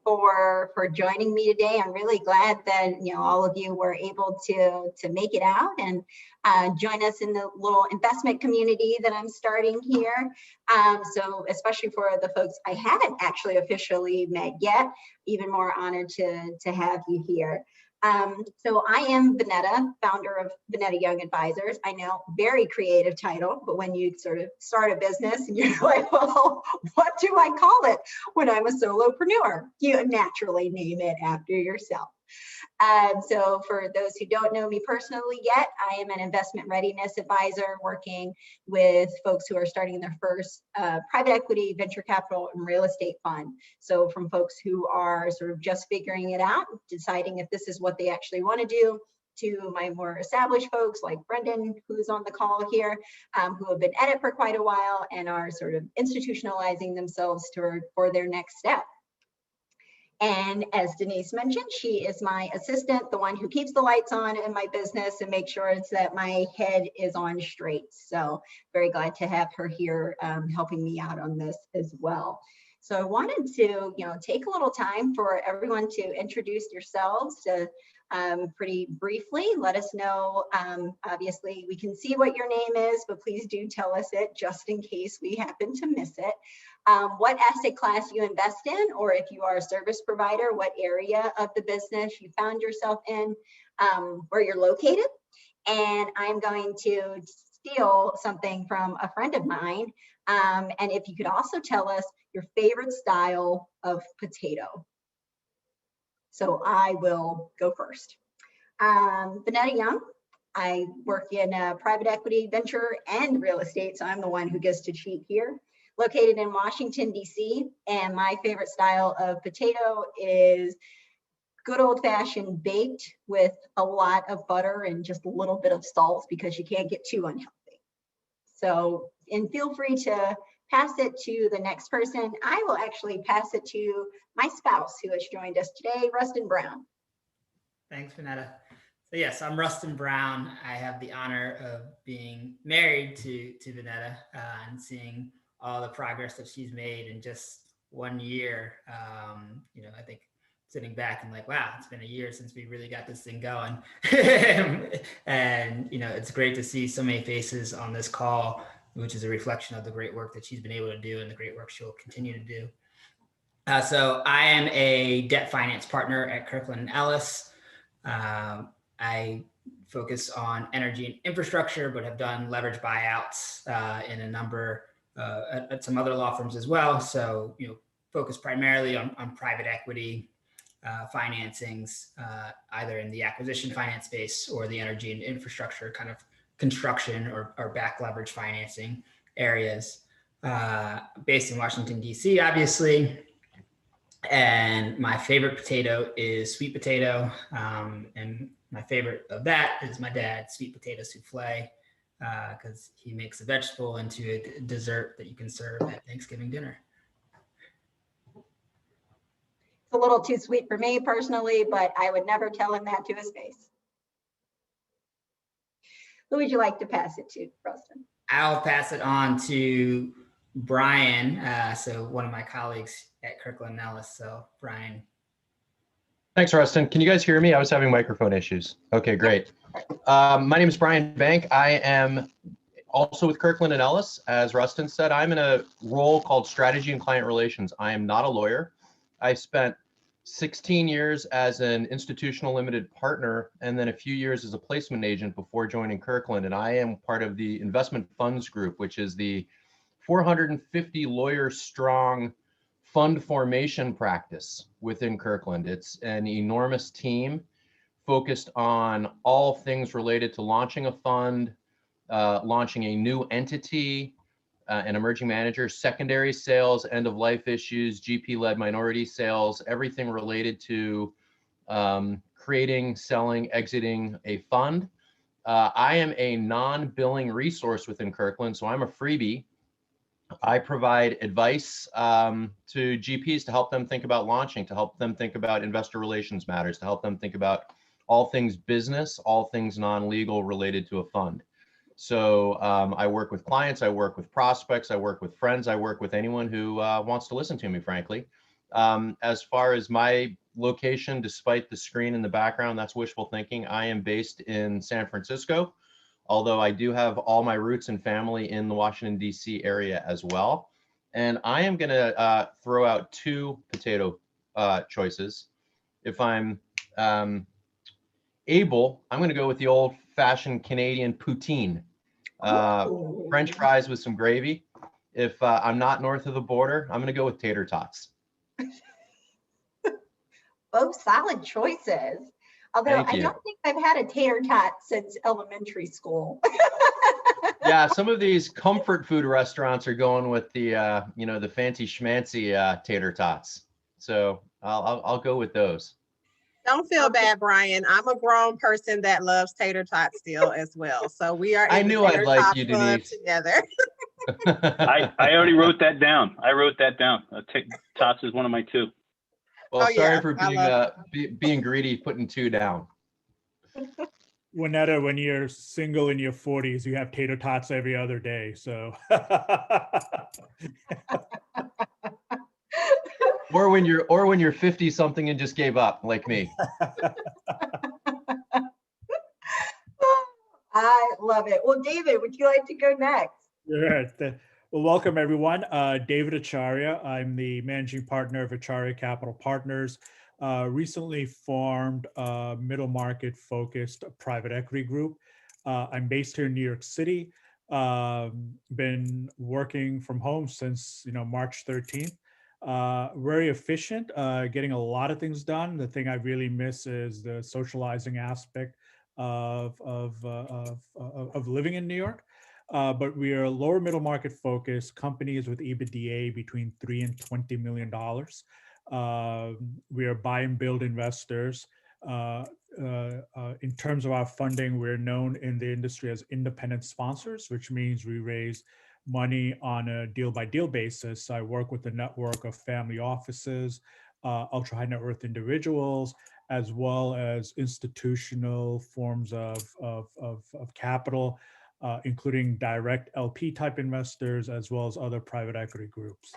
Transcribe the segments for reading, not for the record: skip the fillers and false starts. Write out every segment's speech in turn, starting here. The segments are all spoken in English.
for joining me today. I'm really glad that all of you were able to make it out and join us in the little investment community that I'm starting here. So especially for the folks I haven't actually officially met yet, even more honored to have you here. So I am Vonetta, founder of Vonetta Young Advisors. I know, very creative title, but when you sort of start a business and you're like, well, what do I call it when I'm a solopreneur? You naturally name it after yourself. So for those who don't know me personally yet, I am an investment readiness advisor working with folks who are starting their first private equity, venture capital, and real estate fund. So from folks who are sort of just figuring it out, deciding if this is what they actually want to do, to my more established folks like Brendan, who's on the call here, who have been at it for quite a while and are sort of institutionalizing themselves for their next step. And as Denise mentioned, she is my assistant, the one who keeps the lights on in my business and makes sure it's that my head is on straight. So very glad to have her here helping me out on this as well. So I wanted to, take a little time for everyone to introduce yourselves pretty briefly. Let us know, obviously we can see what your name is, but please do tell us it just in case we happen to miss it. What asset class you invest in, or if you are a service provider, what area of the business you found yourself in, where you're located. And I'm going to steal something from a friend of mine. And if you could also tell us your favorite style of potato. So I will go first. Vonetta Young. I work in private equity, venture, and real estate, so I'm the one who gets to cheat here. Located in Washington, D.C., and my favorite style of potato is good old-fashioned baked with a lot of butter and just a little bit of salt because you can't get too unhealthy. So, and feel free to pass it to the next person. I will actually pass it to my spouse who has joined us today, Rustin Brown. Thanks, Vonetta. So yes, I'm Rustin Brown. I have the honor of being married to Vonetta and seeing all the progress that she's made in just 1 year. I think sitting back and like, wow, it's been a year since we really got this thing going. And, it's great to see so many faces on this call, which is a reflection of the great work that she's been able to do and the great work she'll continue to do. So I am a debt finance partner at Kirkland & Ellis. I focus on energy and infrastructure, but have done leverage buyouts in a number at some other law firms as well. So, focus primarily on private equity financings, either in the acquisition finance space or the energy and infrastructure kind of construction or back leverage financing areas. Based in Washington, D.C., obviously. And my favorite potato is sweet potato. And my favorite of that is my dad's sweet potato souffle, because he makes a vegetable into a dessert that you can serve at Thanksgiving dinner. It's a little too sweet for me personally, but I would never tell him that to his face. Who would you like to pass it to, Rustin? I'll pass it on to Brian, so one of my colleagues at Kirkland & Ellis. So Brian. Thanks, Rustin. Can you guys hear me? I was having microphone issues. Okay, great. My name is Brian Bank. I am also with Kirkland & Ellis. As Rustin said, I'm in a role called strategy and client relations. I am not a lawyer. I spent 16 years as an institutional limited partner and then a few years as a placement agent before joining Kirkland. And I am part of the investment funds group, which is the 450 lawyer strong fund formation practice within Kirkland. It's an enormous team focused on all things related to launching a fund, launching a new entity, an emerging manager, secondary sales, end of life issues, GP-led minority sales, everything related to creating, selling, exiting a fund. I am a non-billing resource within Kirkland, so I'm a freebie. I provide advice to GPs to help them think about launching, to help them think about investor relations matters, to help them think about all things business, all things non-legal related to a fund. So I work with clients, I work with prospects, I work with friends, I work with anyone who wants to listen to me, frankly. As far as my location, despite the screen in the background, that's wishful thinking. I am based in San Francisco, although I do have all my roots and family in the Washington, D.C. area as well. And I am going to throw out two potato choices. If I'm able, I'm going to go with the old-fashioned Canadian poutine. French fries with some gravy. If I'm not north of the border, I'm going to go with tater tots. Both solid choices. Although Thank I you. don't think I've had a tater tot since elementary school. Yeah, some of these comfort food restaurants are going with the the fancy schmancy tater tots. So I'll go with those. Don't feel bad, Brian. I'm a grown person that loves tater tots still as well. So we are I in the knew I'd tater like tot you, club Denise. together. I already wrote that down. I wrote that down. Tots is one of my two. Well, Oh, sorry yeah, for I being greedy, putting two down. Vonetta, when you're single in your 40s, you have tater tots every other day. So, Or when you're 50 something and just gave up, like me. I love it. Well, David, would you like to go next? Sure. Well, welcome everyone. David Acharya. I'm the managing partner of Acharya Capital Partners. Recently formed a middle market focused private equity group. I'm based here in New York City. Been working from home since March 13th. Very efficient, getting a lot of things done. The thing I really miss is the socializing aspect of living in New York. But we are lower middle market focused companies with EBITDA between $3 and $20 million. We are buy and build investors. In terms of our funding, we're known in the industry as independent sponsors, which means we raise money on a deal by deal basis. I work with a network of family offices, ultra high net worth individuals, as well as institutional forms of capital, including direct LP type investors, as well as other private equity groups.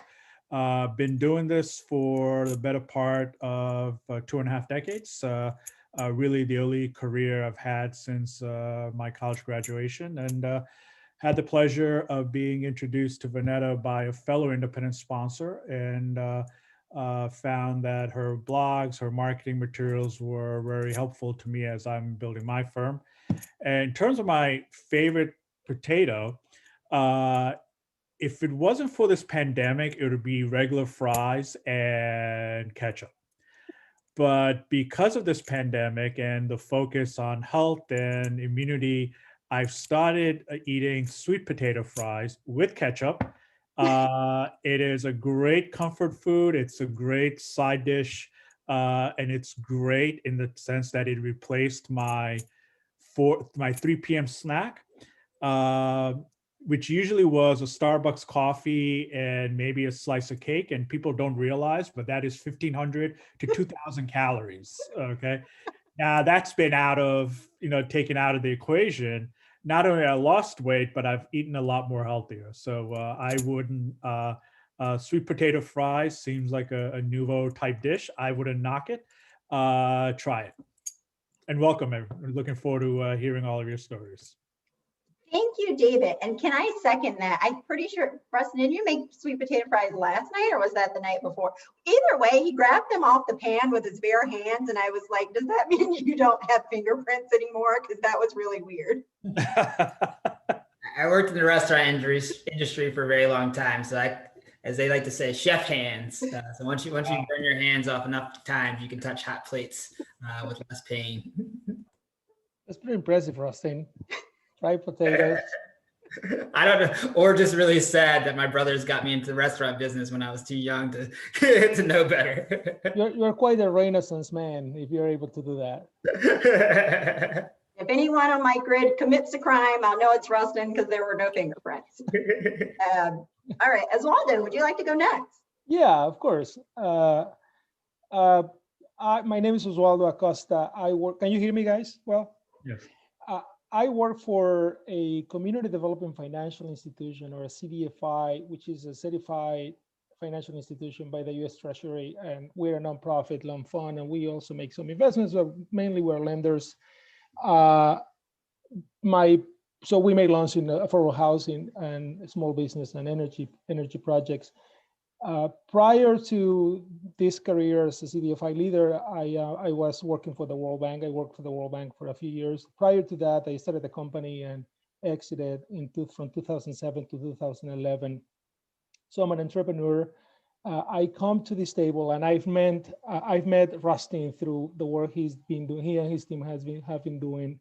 Been doing this for the better part of 2.5 decades. Really the only career I've had since my college graduation, and had the pleasure of being introduced to Vonetta by a fellow independent sponsor, and found that her blogs, her marketing materials were very helpful to me as I'm building my firm. And in terms of my favorite potato, if it wasn't for this pandemic, it would be regular fries and ketchup. But because of this pandemic and the focus on health and immunity, I've started eating sweet potato fries with ketchup. It is a great comfort food. It's a great side dish. And it's great in the sense that it replaced my 3 p.m. snack, which usually was a Starbucks coffee and maybe a slice of cake. And people don't realize, but that is 1,500 to 2,000 calories. Okay. Now that's been taken out of the equation. Not only I lost weight, but I've eaten a lot more healthier. So I wouldn't, sweet potato fries seems like a nouveau type dish. I wouldn't knock it. Try it. And welcome, everyone. Looking forward to hearing all of your stories. Thank you, David. And can I second that? I'm pretty sure, Preston, did you make sweet potato fries last night or was that the night before? Either way, he grabbed them off the pan with his bare hands. And I was like, does that mean you don't have fingerprints anymore? Because that was really weird. I worked in the restaurant industry for a very long time. So as they like to say, chef hands. So once you burn your hands off enough times, you can touch hot plates with less pain. That's pretty impressive, Rustin. Fried potatoes. I don't know, or just really sad that my brothers got me into the restaurant business when I was too young to know better. You're quite a Renaissance man if you're able to do that. If anyone on my grid commits a crime, I'll know it's Rustin because there were no fingerprints. All right, Oswaldo, would you like to go next? Yeah, of course. My name is Oswaldo Acosta. Can you hear me, guys? Well, Yes. I work for a community development financial institution, or a CDFI, which is a certified financial institution by the U.S. Treasury, and we're a nonprofit loan fund, and we also make some investments, but mainly we're lenders. So we make loans in affordable housing and small business and energy projects. Prior to this career as a CDFI leader, I was working for the World Bank. I worked for the World Bank for a few years. Prior to that, I started a company and exited from 2007 to 2011. So I'm an entrepreneur. I come to this table, and I've met Rustin through the work he's been doing. He and his team have been doing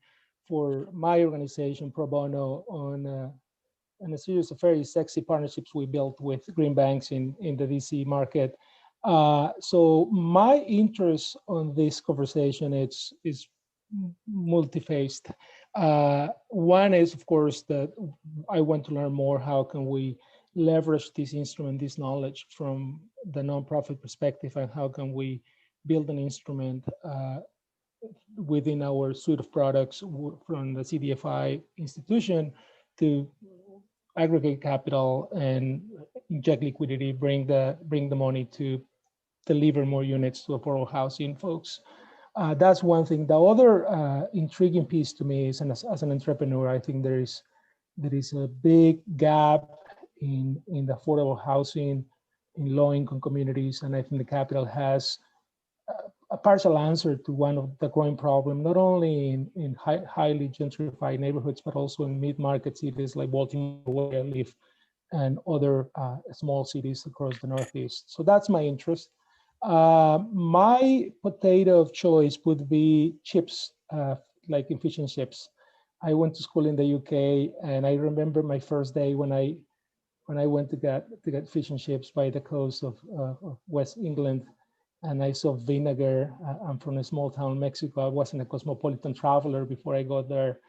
for my organization, Pro Bono, on a series of very sexy partnerships we built with green banks in the DC market. So my interest on this conversation is multi-faced. One is, of course, that I want to learn more. How can we leverage this instrument, this knowledge from the nonprofit perspective, and how can we build an instrument within our suite of products from the CDFI institution to aggregate capital and inject liquidity, bring the money to deliver more units to affordable housing folks. That's one thing. The other intriguing piece to me is, as an entrepreneur, I think there is a big gap in the affordable housing in low-income communities, and I think the capital has a partial answer to one of the growing problem, not only in highly gentrified neighborhoods, but also in mid-market cities like Baltimore, where I live, and other small cities across the Northeast. So that's my interest. My potato of choice would be chips, like fish and chips. I went to school in the UK, and I remember my first day when I went to get fish and chips by the coast of West England, and I saw vinegar. I'm from a small town in Mexico. I wasn't a cosmopolitan traveler before I got there,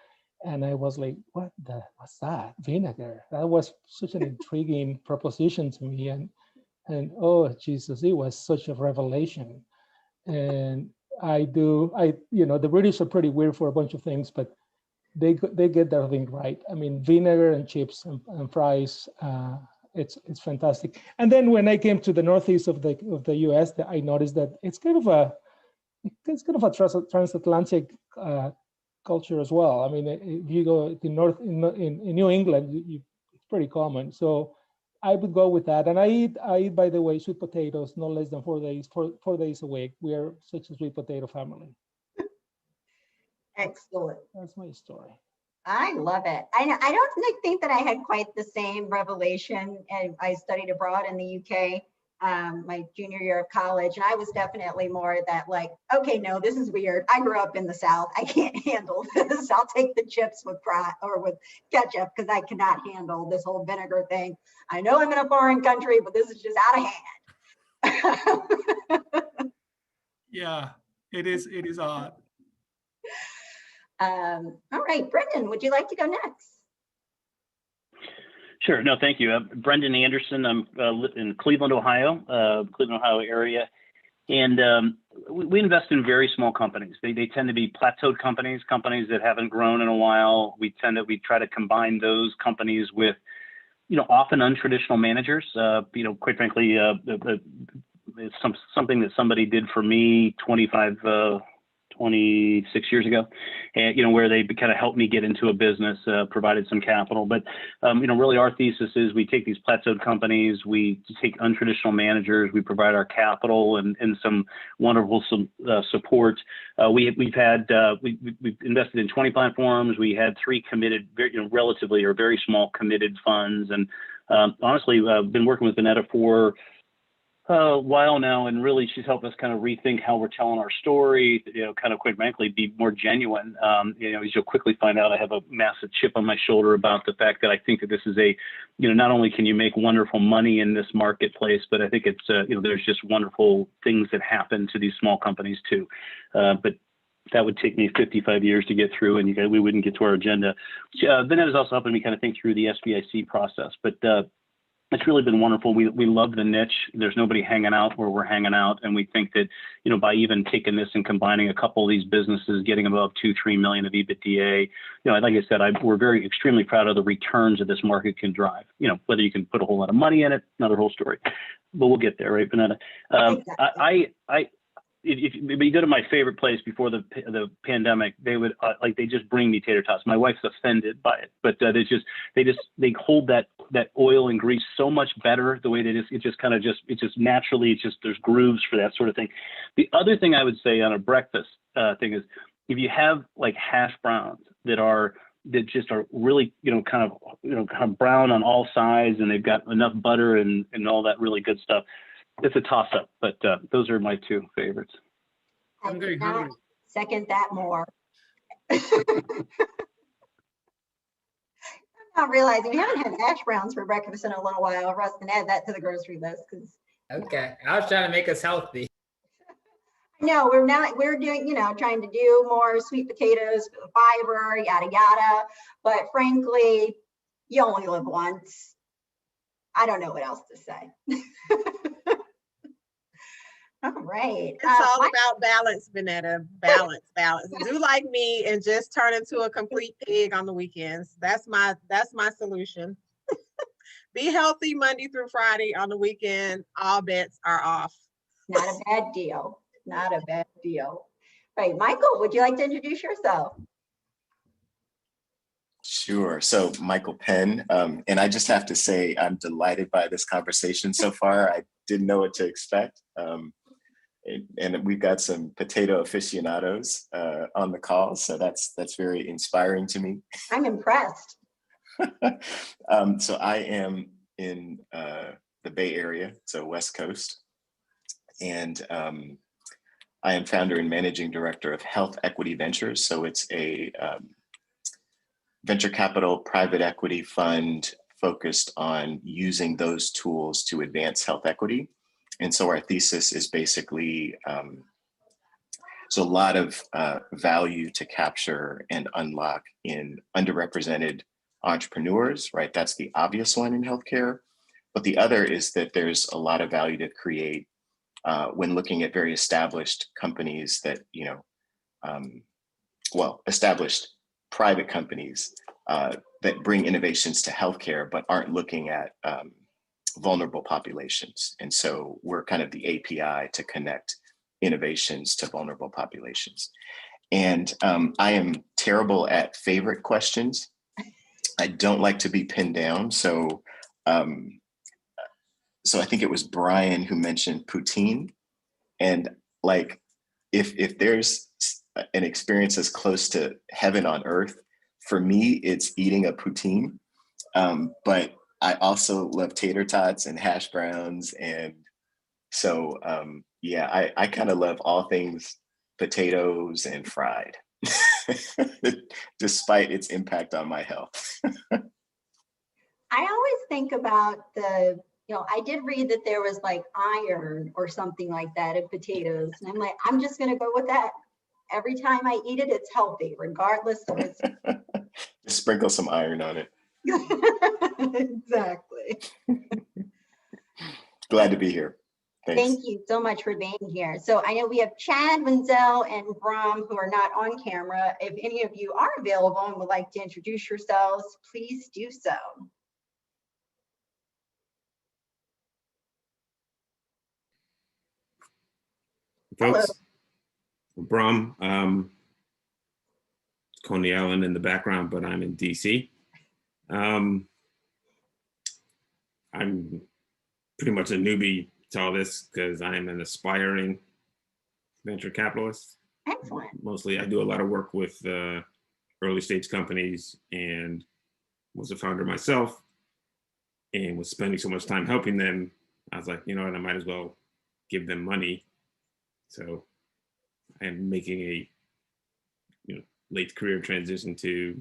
and I was like, what's that? Vinegar? That was such an intriguing proposition to me, and oh Jesus, it was such a revelation. And the British are pretty weird for a bunch of things, but they get their thing right. I mean, vinegar and chips and fries, it's fantastic. And then when I came to the northeast of the U.S., I noticed that it's kind of a transatlantic culture as well. I mean, if you go to in New England, it's pretty common. So I would go with that. And I eat, by the way, sweet potatoes no less than 4 days a week. We are such a sweet potato family. Excellent. That's my story. I love it. I don't think that I had quite the same revelation. And I studied abroad in the UK my junior year of college, and I was definitely more that like, okay, no, this is weird. I grew up in the South. I can't handle this. I'll take the chips with fry or with ketchup because I cannot handle this whole vinegar thing. I know I'm in a foreign country, but this is just out of hand. Yeah, it is odd. All right, Brendan, would you like to go next? Sure. No, thank you. Brendan Anderson. I'm in Cleveland, Ohio area. And we invest in very small companies. They tend to be plateaued companies that haven't grown in a while. We try to combine those companies with, often untraditional managers. Quite frankly, it's something that somebody did for me 26 years ago, and where they kind of helped me get into a business, provided some capital. But really our thesis is we take these plateaued companies, we take untraditional managers, we provide our capital and some wonderful support. We've invested in 20 platforms. We had 3 committed, relatively or very small committed funds, and honestly, I've been working with Vonetta for a while now, and really she's helped us kind of rethink how we're telling our story, kind of quite frankly, be more genuine. As you'll quickly find out, I have a massive chip on my shoulder about the fact that I think that this is not only can you make wonderful money in this marketplace, but I think it's, there's just wonderful things that happen to these small companies too. But that would take me 55 years to get through, and we wouldn't get to our agenda. Vanetta is also helping me kind of think through the SBIC process, but it's really been wonderful. We love the niche. There's nobody hanging out where we're hanging out. And we think that, by even taking this and combining a couple of these businesses, getting above 2-3 million of EBITDA, like I said, we're very extremely proud of the returns that this market can drive. Whether you can put a whole lot of money in it, another whole story. But we'll get there, right, Vonetta? If you go to my favorite place before the pandemic, they would they just bring me tater tots. My wife's offended by it, but they hold that oil and grease so much better the way it just naturally there's grooves for that sort of thing. The other thing I would say on a breakfast thing is if you have like hash browns that just are really kind of brown on all sides and they've got enough butter and all that really good stuff. It's a toss up, but those are my two favorites. I'm very hungry. Second that more. I'm not realizing we haven't had hash browns for breakfast in a little while. Russ can add that to the grocery list because. Okay, I was trying to make us healthy. No, we're not. We're doing, trying to do more sweet potatoes, fiber, yada yada. But frankly, you only live once. I don't know what else to say. All right. It's all about balance, Vonetta. Balance. Do like me and just turn into a complete pig on the weekends. That's my solution. Be healthy Monday through Friday. On the weekend, all bets are off. Not a bad deal. Not a bad deal. All right, Michael, would you like to introduce yourself? Sure. So Michael Penn, and I just have to say I'm delighted by this conversation so far. I didn't know what to expect. And we've got some potato aficionados on the call, so that's very inspiring to me. I'm impressed. So I am in the Bay Area, so West Coast, and I am founder and managing director of Health Equity Ventures. So it's a venture capital private equity fund focused on using those tools to advance health equity. And so our thesis is basically, so a lot of value to capture and unlock in underrepresented entrepreneurs, right? That's the obvious one in healthcare. But the other is that there's a lot of value to create when looking at very established companies that, established private companies that bring innovations to healthcare, but aren't looking at vulnerable populations. And so we're kind of the API to connect innovations to vulnerable populations. And I am terrible at favorite questions. I don't like to be pinned down. So I think it was Brian who mentioned poutine. And like, if there's an experience as close to heaven on earth, for me, it's eating a poutine. But I also love tater tots and hash browns. And so, I kind of love all things potatoes and fried, despite its impact on my health. I always think about I did read that there was like iron or something like that in potatoes. And I'm like, I'm just going to go with that. Every time I eat it, it's healthy, regardless of its. Just sprinkle some iron on it. Exactly. Glad to be here. Thanks. Thank you so much for being here. So I know we have Chad, Wenzel, and Bram who are not on camera. If any of you are available and would like to introduce yourselves, please do so. Folks, Bram, Coney Island in the background, but I'm in DC. I'm pretty much a newbie to all this because I'm an aspiring venture capitalist. Excellent. Mostly I do a lot of work with early stage companies and was a founder myself and was spending so much time helping them. I was like, you know what, I might as well give them money. So I'm making a late career transition to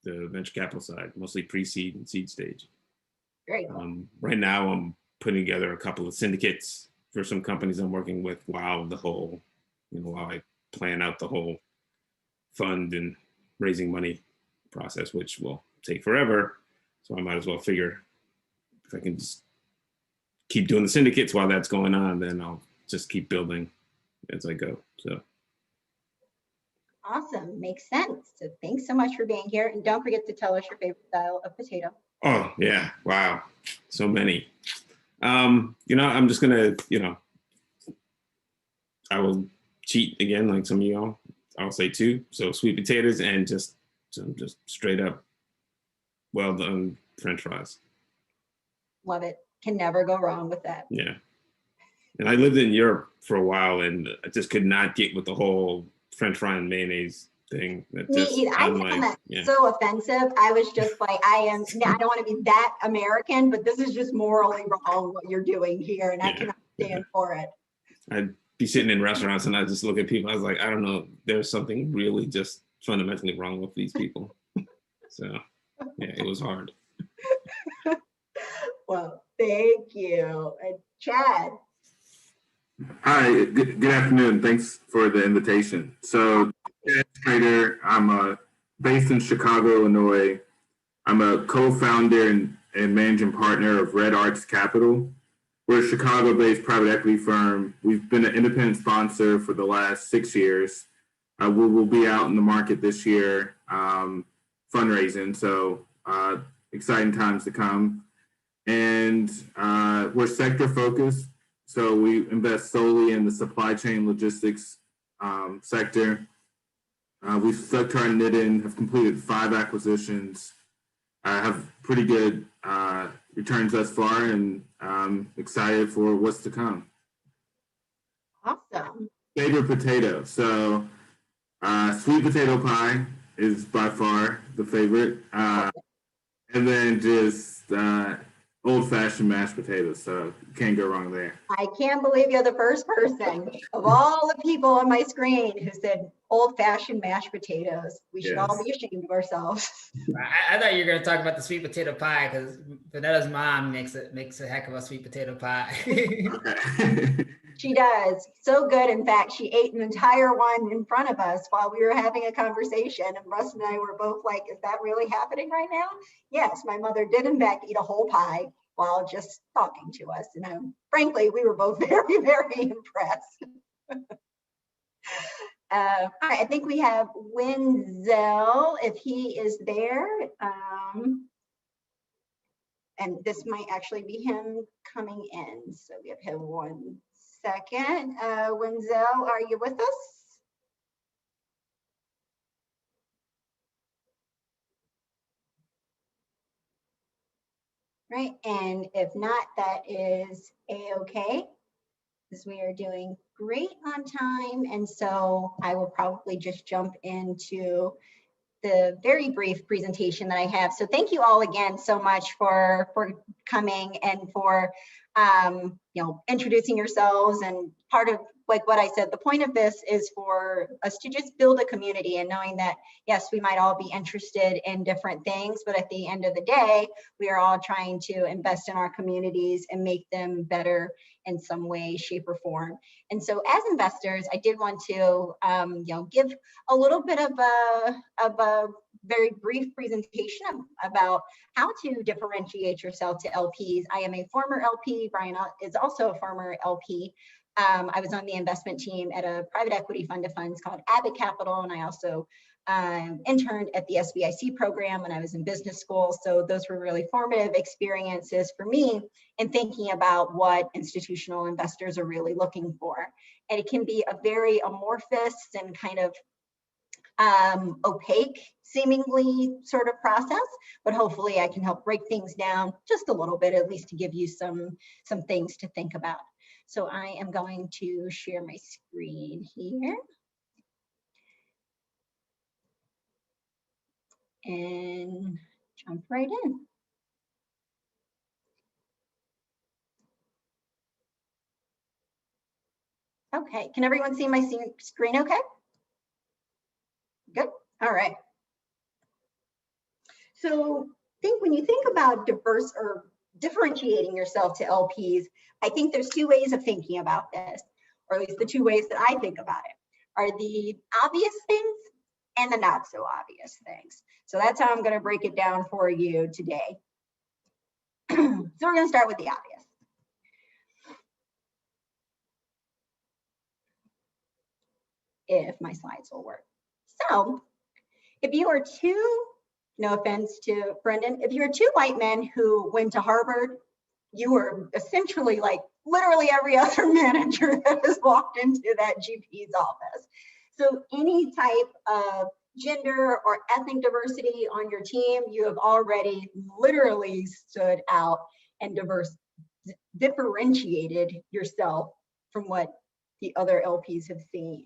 the venture capital side, mostly pre-seed and seed stage. Great. Right now, I'm putting together a couple of syndicates for some companies I'm working with while I plan out the whole fund and raising money process, which will take forever. So I might as well figure if I can just keep doing the syndicates while that's going on, then I'll just keep building as I go. So. Awesome, makes sense. So thanks so much for being here. And don't forget to tell us your favorite style of potato. Oh yeah, wow, so many. You know, I'm just gonna, you know, I will cheat again, like some of y'all. I'll say 2. So sweet potatoes and just straight up well done French fries. Love it. Can never go wrong with that. Yeah. And I lived in Europe for a while, and I just could not get with the whole French fry and mayonnaise thing. That Me just, either. I I'm found like, that so offensive. I was just like, I don't want to be that American, but this is just morally wrong what you're doing here, and I cannot stand for it. I'd be sitting in restaurants and I just look at people. I was like, I don't know, there's something really just fundamentally wrong with these people. So yeah, it was hard. Well, thank you. And Chad. Hi, good afternoon. Thanks for the invitation. So, Chad Trader, I'm based in Chicago, Illinois. I'm a co-founder and managing partner of Red Arts Capital. We're a Chicago-based private equity firm. We've been an independent sponsor for the last 6 years. We will be out in the market this year fundraising, so exciting times to come. And we're sector focused. So we invest solely in the supply chain logistics sector. We've stuck to our knitting, have completed 5 acquisitions, have pretty good returns thus far, and excited for what's to come. Awesome. Favorite potato. So sweet potato pie is by far the favorite. And then just old-fashioned mashed potatoes, so you can't go wrong there. I can't believe you're the first person of all the people on my screen who said old-fashioned mashed potatoes. We should all be ashamed of ourselves. I thought you were going to talk about the sweet potato pie because Vonetta's mom makes a heck of a sweet potato pie. She does. So good. In fact, she ate an entire one in front of us while we were having a conversation. And Russ and I were both like, is that really happening right now? Yes, my mother did in fact eat a whole pie while just talking to us. And frankly, we were both very, very impressed. All right, I think we have Wenzel, if he is there. And this might actually be him coming in. So we have him 1 second. Wenzel, are you with us? Right, and if not, that is a-okay, because we are doing great on time. And so I will probably just jump into the very brief presentation that I have. So thank you all again so much for coming and for introducing yourselves. And part of like what I said, the point of this is for us to just build a community, and knowing that yes, we might all be interested in different things, but at the end of the day, we are all trying to invest in our communities and make them better in some way, shape, or form. And so as investors, I did want to give a little bit of a very brief presentation about how to differentiate yourself to LPs. I am a former LP. Brian is also a former LP. I was on the investment team at a private equity fund of funds called Abbott Capital, and I also interned at the SBIC program when I was in business school. So those were really formative experiences for me in thinking about what institutional investors are really looking for. And it can be a very amorphous and kind of opaque seemingly sort of process, but hopefully I can help break things down just a little bit, at least to give you some things to think about. So I am going to share my screen here. And jump right in. Okay, can everyone see my screen okay? Good, all right. So when you think about diverse or differentiating yourself to LPs, I think there's 2 ways of thinking about this, or at least the 2 ways that I think about it, are the obvious things and the not so obvious things. So that's how I'm going to break it down for you today. So we're going to start with the obvious. If my slides will work. So if you are two, no offense to Brendan, if you're two white men who went to Harvard, you are essentially like literally every other manager that has walked into that GP's office. So any type of gender or ethnic diversity on your team, you have already literally stood out and differentiated yourself from what the other LPs have seen.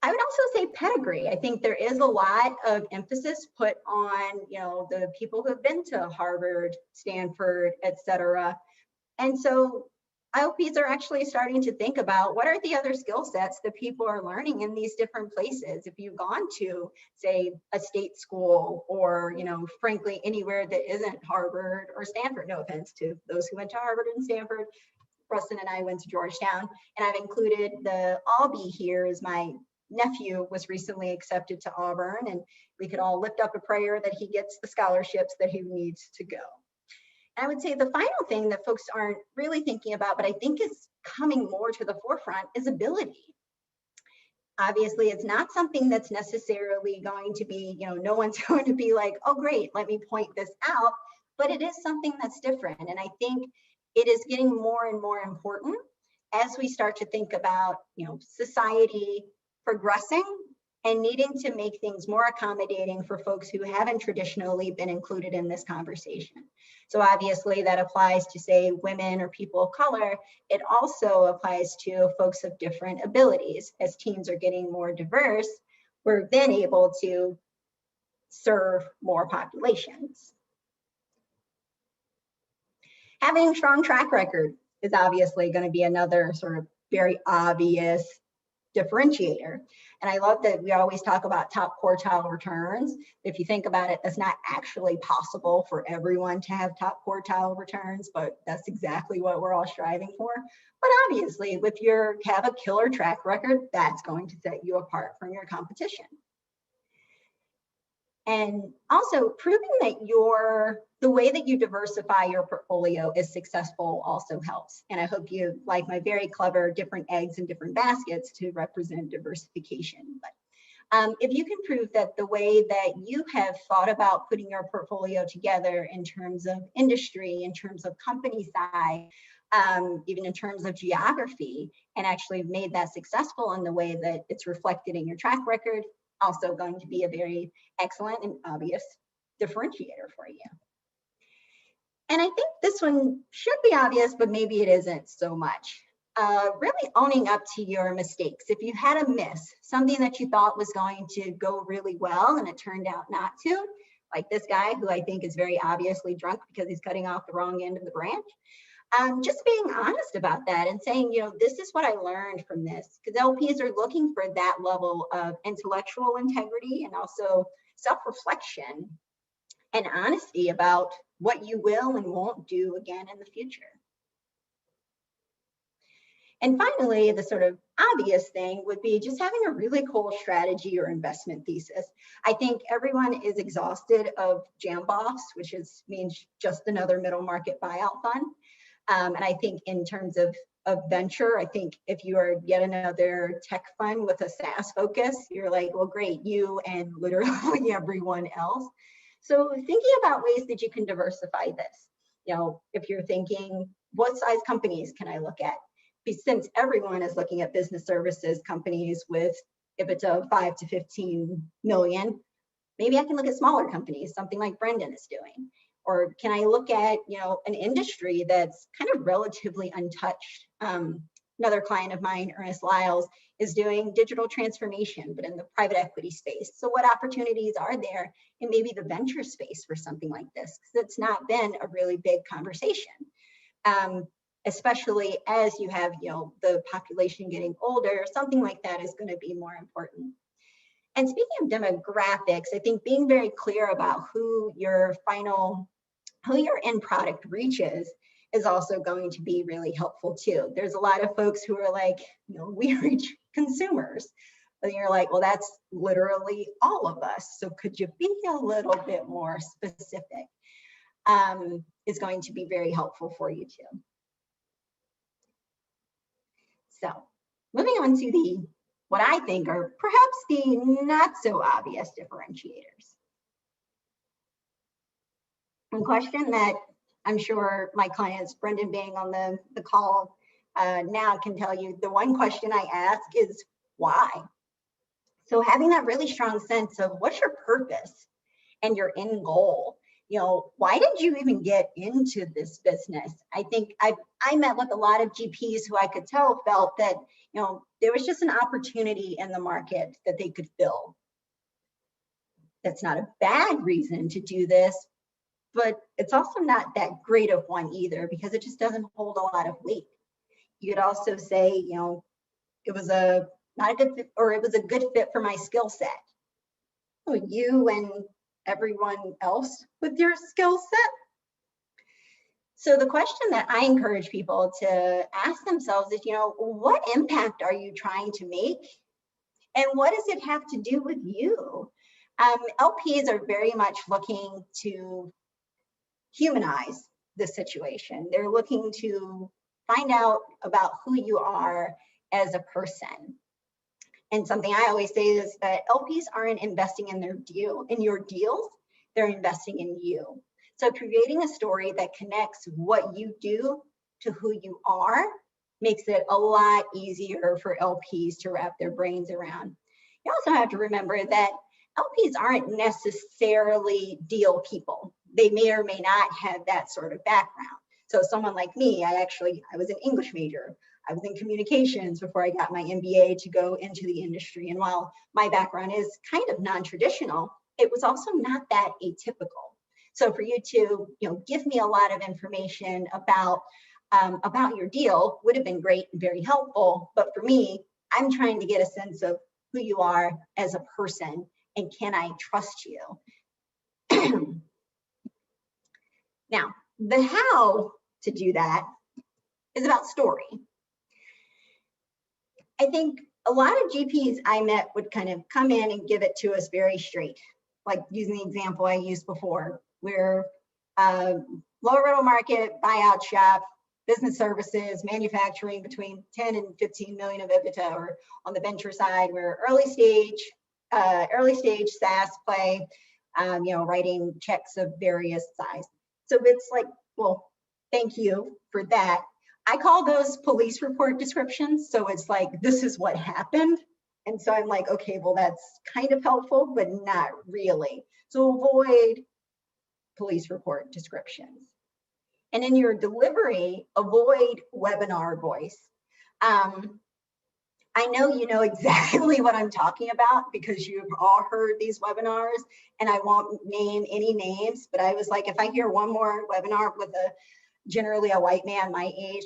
I would also say pedigree. I think there is a lot of emphasis put on, the people who have been to Harvard, Stanford, et cetera. And so IOPs are actually starting to think about what are the other skill sets that people are learning in these different places. If you've gone to, say, a state school or, frankly, anywhere that isn't Harvard or Stanford, no offense to those who went to Harvard and Stanford. Rustin and I went to Georgetown, and I've included the Albee here as my nephew was recently accepted to Auburn, and we could all lift up a prayer that he gets the scholarships that he needs to go. And I would say the final thing that folks aren't really thinking about, but I think is coming more to the forefront, is ability. Obviously, it's not something that's necessarily going to be, no one's going to be like, oh, great, let me point this out, but it is something that's different. And I think it is getting more and more important as we start to think about, society progressing and needing to make things more accommodating for folks who haven't traditionally been included in this conversation. So obviously that applies to, say, women or people of color. It also applies to folks of different abilities. As teams are getting more diverse, we're then able to serve more populations. Having a strong track record is obviously going to be another sort of very obvious differentiator. And I love that we always talk about top quartile returns. If you think about it, that's not actually possible for everyone to have top quartile returns, but that's exactly what we're all striving for. But obviously, if you have a killer track record, that's going to set you apart from your competition. And also proving that the way that you diversify your portfolio is successful also helps. And I hope you like my very clever different eggs in different baskets to represent diversification. But if you can prove that the way that you have thought about putting your portfolio together in terms of industry, in terms of company size, even in terms of geography, and actually made that successful in the way that it's reflected in your track record, also going to be a very excellent and obvious differentiator for you. And I think this one should be obvious, but maybe it isn't so much. Really owning up to your mistakes. If you had a miss, something that you thought was going to go really well and it turned out not to, like this guy who I think is very obviously drunk because he's cutting off the wrong end of the branch. Just being honest about that and saying, this is what I learned from this, because LPs are looking for that level of intellectual integrity and also self-reflection and honesty about what you will and won't do again in the future. And finally, the sort of obvious thing would be just having a really cool strategy or investment thesis. I think everyone is exhausted of Jamboffs, which means just another middle market buyout fund. And I think in terms of venture, I think if you are yet another tech fund with a SaaS focus, you're like, well, great, you and literally everyone else. So thinking about ways that you can diversify this, if you're thinking, what size companies can I look at? Since everyone is looking at business services companies with EBITDA of 5 to 15 million, maybe I can look at smaller companies, something like Brendan is doing. Or can I look at, an industry that's kind of relatively untouched? Another client of mine, Ernest Lyles, is doing digital transformation, but in the private equity space. So what opportunities are there in maybe the venture space for something like this? Because it's not been a really big conversation, especially as you have, the population getting older. Something like that is going to be more important. And speaking of demographics, I think being very clear about who your end product reaches is also going to be really helpful too. There's a lot of folks who are like, we reach consumers. And you're like, well, that's literally all of us. So could you be a little bit more specific? is going to be very helpful for you too. So moving on to what I think are perhaps the not so obvious differentiators. One question that I'm sure my clients, Brendan being on the call now, can tell you, the one question I ask is why? So having that really strong sense of what's your purpose and your end goal. Why did you even get into this business? I think I met with a lot of GPs who I could tell felt that, there was just an opportunity in the market that they could fill. That's not a bad reason to do this, but it's also not that great of one either, because it just doesn't hold a lot of weight. You could also say, it was not a good fit, or it was a good fit for my skill set. So you and everyone else with your skill set. So the question that I encourage people to ask themselves is, what impact are you trying to make? And what does it have to do with you? LPs are very much looking to humanize the situation. They're looking to find out about who you are as a person. And something I always say is that LPs aren't investing in your deals, they're investing in you. So creating a story that connects what you do to who you are makes it a lot easier for LPs to wrap their brains around. You also have to remember that LPs aren't necessarily deal people. They may or may not have that sort of background. So someone like me, I was an English major. I was in communications before I got my MBA to go into the industry. And while my background is kind of non-traditional, it was also not that atypical. So for you to, give me a lot of information about your deal would have been great and very helpful. But for me, I'm trying to get a sense of who you are as a person and can I trust you? Now, the how to do that is about story. I think a lot of GPs I met would kind of come in and give it to us very straight, like using the example I used before, where lower middle market, buyout shop, business services, manufacturing between 10 and 15 million of EBITDA, or on the venture side, we're early stage SaaS play, writing checks of various size. So it's like, well, thank you for that. I call those police report descriptions. So it's like, this is what happened. And so I'm like, okay, well, that's kind of helpful, but not really. So avoid police report descriptions. And in your delivery, avoid webinar voice. I know you know exactly what I'm talking about because you've all heard these webinars, and I won't name any names, but I was like, if I hear one more webinar with generally a white man my age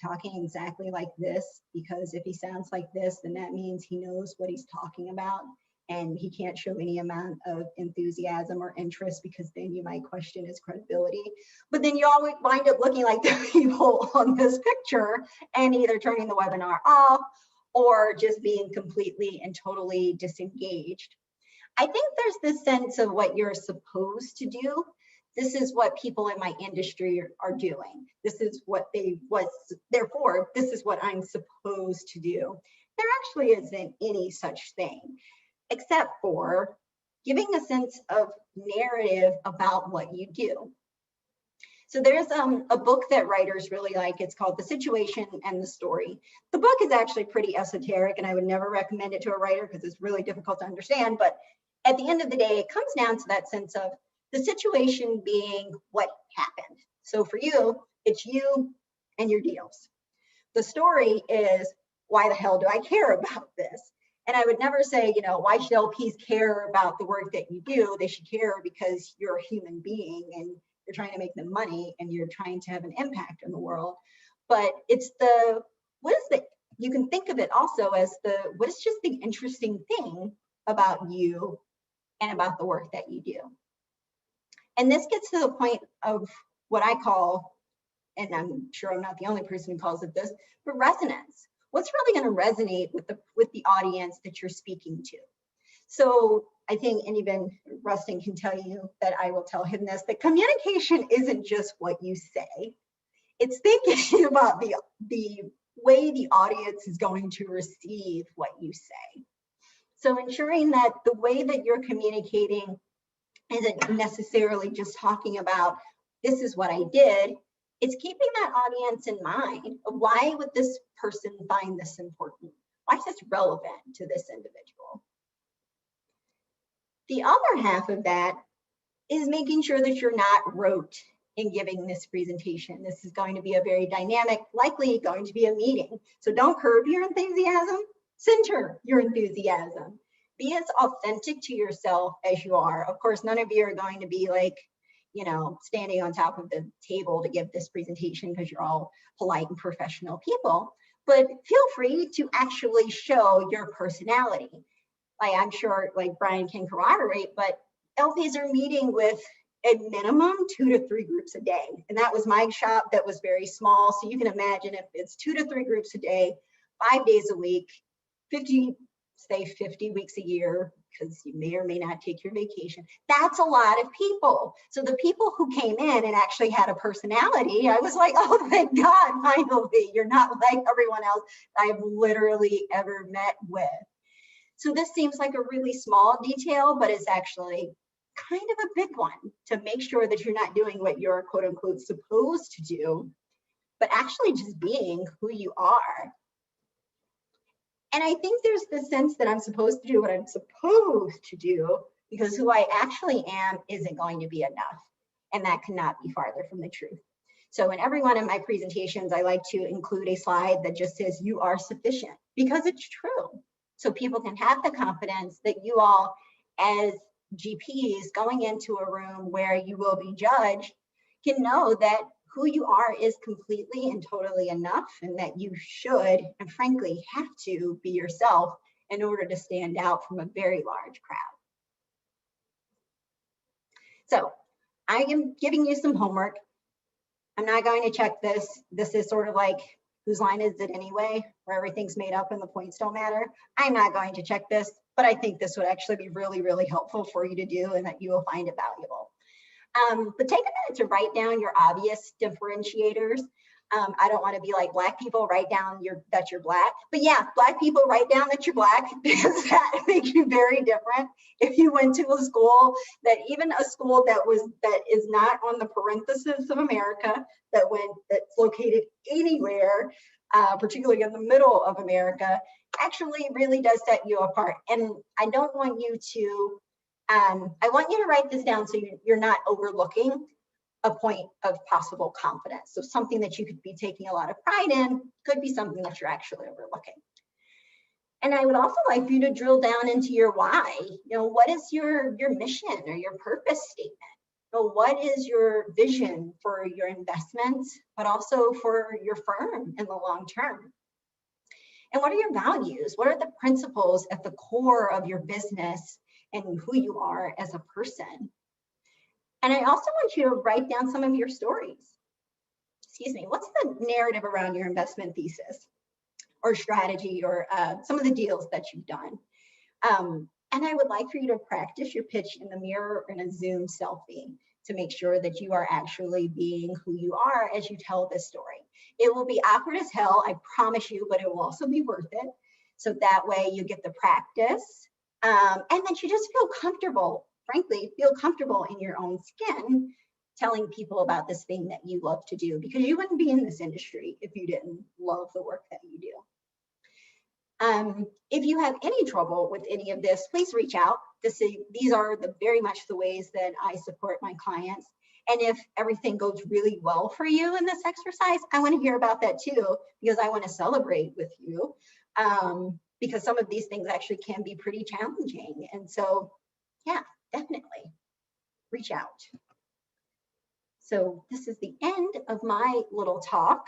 talking exactly like this, because if he sounds like this, then that means he knows what he's talking about, and he can't show any amount of enthusiasm or interest, because then you might question his credibility. But then you always wind up looking like the people on this picture and either turning the webinar off or just being completely and totally disengaged. I think there's this sense of what you're supposed to do. This is what people in my industry are doing. This is what therefore, this is what I'm supposed to do. There actually isn't any such thing, except for giving a sense of narrative about what you do. So there's a book that writers really like. It's called The Situation and the Story. The book is actually pretty esoteric, and I would never recommend it to a writer because it's really difficult to understand. But at the end of the day, it comes down to that sense of the situation being what happened. So for you, it's you and your deals. The story is, why the hell do I care about this? And I would never say, why should LPs care about the work that you do? They should care because you're a human being and you're trying to make them money and you're trying to have an impact in the world. But it's you can think of it also as what is just the interesting thing about you and about the work that you do. And this gets to the point of what I call, and I'm sure I'm not the only person who calls it this, but resonance. What's really going to resonate with the audience that you're speaking to? So I think, and even Rustin can tell you that I will tell him this, that communication isn't just what you say. It's thinking about the way the audience is going to receive what you say. So ensuring that the way that you're communicating isn't necessarily just talking about, this is what I did. It's keeping that audience in mind of why would this person find this important? Why is this relevant to this individual? The other half of that is making sure that you're not rote in giving this presentation. This is going to be a very dynamic, likely going to be a meeting. So don't curb your enthusiasm, center your enthusiasm. Be as authentic to yourself as you are. Of course, none of you are going to be like, you know, standing on top of the table to give this presentation because you're all polite and professional people, but feel free to actually show your personality. Like I'm sure like Brian can corroborate, but LPs are meeting with a minimum 2 to 3 groups a day. And that was my shop that was very small. So you can imagine if it's 2 to 3 groups a day, 5 days a week, 50 weeks a year, because you may or may not take your vacation. That's a lot of people. So the people who came in and actually had a personality, I was like, oh, thank God, finally, you're not like everyone else I've literally ever met with. So this seems like a really small detail, but it's actually kind of a big one to make sure that you're not doing what you're quote unquote supposed to do, but actually just being who you are. And I think there's this sense that I'm supposed to do what I'm supposed to do because who I actually am isn't going to be enough. And that cannot be farther from the truth. So in every one of my presentations, I like to include a slide that just says you are sufficient because it's true. So people can have the confidence that you all as GPs going into a room where you will be judged can know that who you are is completely and totally enough and that you should and frankly have to be yourself in order to stand out from a very large crowd. So I am giving you some homework. I'm not going to check this. This is sort of like, whose line is it anyway, where everything's made up and the points don't matter. I'm not going to check this, but I think this would actually be really, really helpful for you to do and that you will find it valuable. But take a minute to write down your obvious differentiators. I don't want to be like Black people, write down that you're Black. But yeah, Black people, write down that you're Black because that makes you very different. If you went to a school that even a school that is not on the parenthesis of America, that's located anywhere, particularly in the middle of America, actually really does set you apart. And I don't want you to, I want you to write this down so you're not overlooking a point of possible confidence. So something that you could be taking a lot of pride in could be something that you're actually overlooking. And I would also like for you to drill down into your why. You know, what is your mission or your purpose statement? So what is your vision for your investments, but also for your firm in the long term? And what are your values? What are the principles at the core of your business and who you are as a person? And I also want you to write down some of your stories. Excuse me, what's the narrative around your investment thesis or strategy or some of the deals that you've done? And I would like for you to practice your pitch in the mirror or in a Zoom selfie to make sure that you are actually being who you are as you tell this story. It will be awkward as hell, I promise you, but it will also be worth it. So that way you get the practice and then you just feel comfortable. Frankly, feel comfortable in your own skin telling people about this thing that you love to do because you wouldn't be in this industry if you didn't love the work that you do. If you have any trouble with any of this, please reach out. These are very much the ways that I support my clients. And if everything goes really well for you in this exercise, I want to hear about that too, because I want to celebrate with you because some of these things actually can be pretty challenging. And so, yeah. Definitely reach out. So this is the end of my little talk.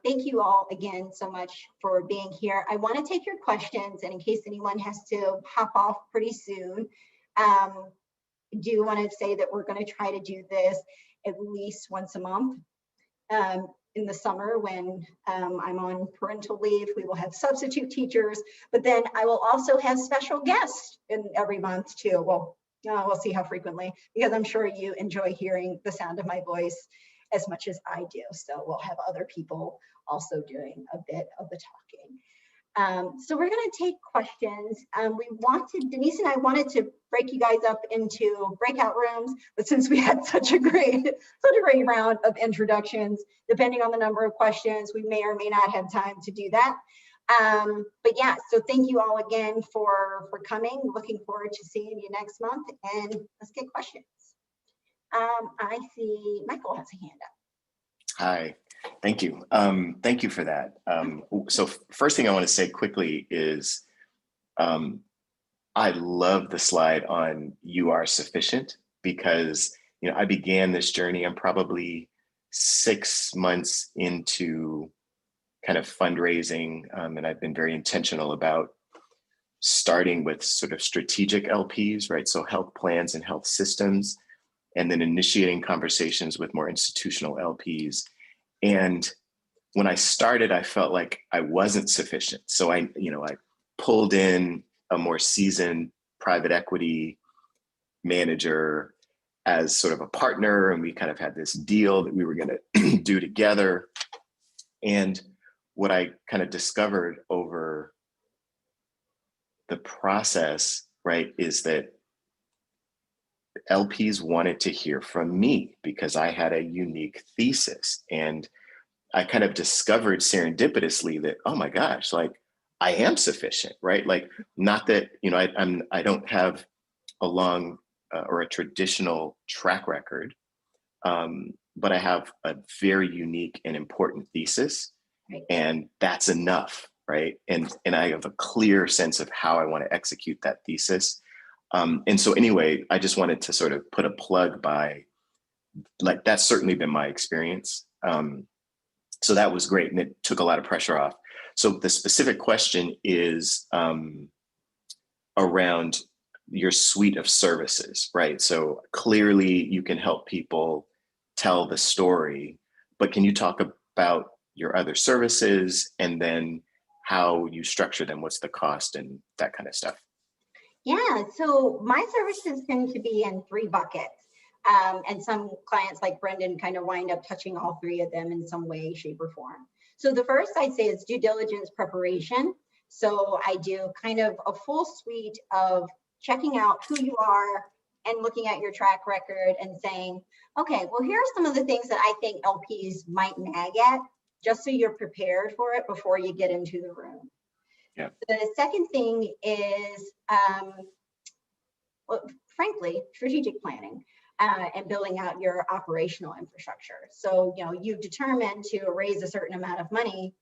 Thank you all again so much for being here. I want to take your questions, and in case anyone has to hop off pretty soon, I do want to say that we're going to try to do this at least once a month. in the summer when I'm on parental leave. We will have substitute teachers, but then I will also have special guests in every month too. Well, we'll see how frequently, because I'm sure you enjoy hearing the sound of my voice as much as I do. So we'll have other people also doing a bit of the talking. So we're going to take questions. Denise and I wanted to break you guys up into breakout rooms, but since we had such a great round of introductions, depending on the number of questions, we may or may not have time to do that. But yeah, so thank you all again for coming. Looking forward to seeing you next month, and let's get questions. I see Michael has a hand up. Hi, thank you. Thank you for that. So first thing I want to say quickly is I love the slide on "you are sufficient," because I began this journey. I'm probably 6 months into kind of fundraising, and I've been very intentional about starting with sort of strategic LPs, right? So health plans and health systems, and then initiating conversations with more institutional LPs. And when I started, I felt like I wasn't sufficient. So I pulled in a more seasoned private equity manager as sort of a partner, and we kind of had this deal that we were going to do together. And what I kind of discovered over the process, right, is that LPs wanted to hear from me because I had a unique thesis. And I kind of discovered serendipitously that, oh my gosh, like I am sufficient, right? Like, not that, I don't have a long or a traditional track record, but I have a very unique and important thesis, and that's enough, right? And I have a clear sense of how I want to execute that thesis. And so anyway, I just wanted to sort of put a plug by, like, that's certainly been my experience. So that was great, and it took a lot of pressure off. So the specific question is around your suite of services, right? So clearly you can help people tell the story, but can you talk about your other services and then how you structure them? What's the cost and that kind of stuff? Yeah, so my services tend to be in 3 buckets. And some clients like Brendan kind of wind up touching all 3 of them in some way, shape, or form. So the first I'd say is due diligence preparation. So I do kind of a full suite of checking out who you are and looking at your track record and saying, okay, well, here are some of the things that I think LPs might nag at, just so you're prepared for it before you get into the room. Yeah. The second thing is, well, frankly, strategic planning. And building out your operational infrastructure. So, you've determined to raise a certain amount of money.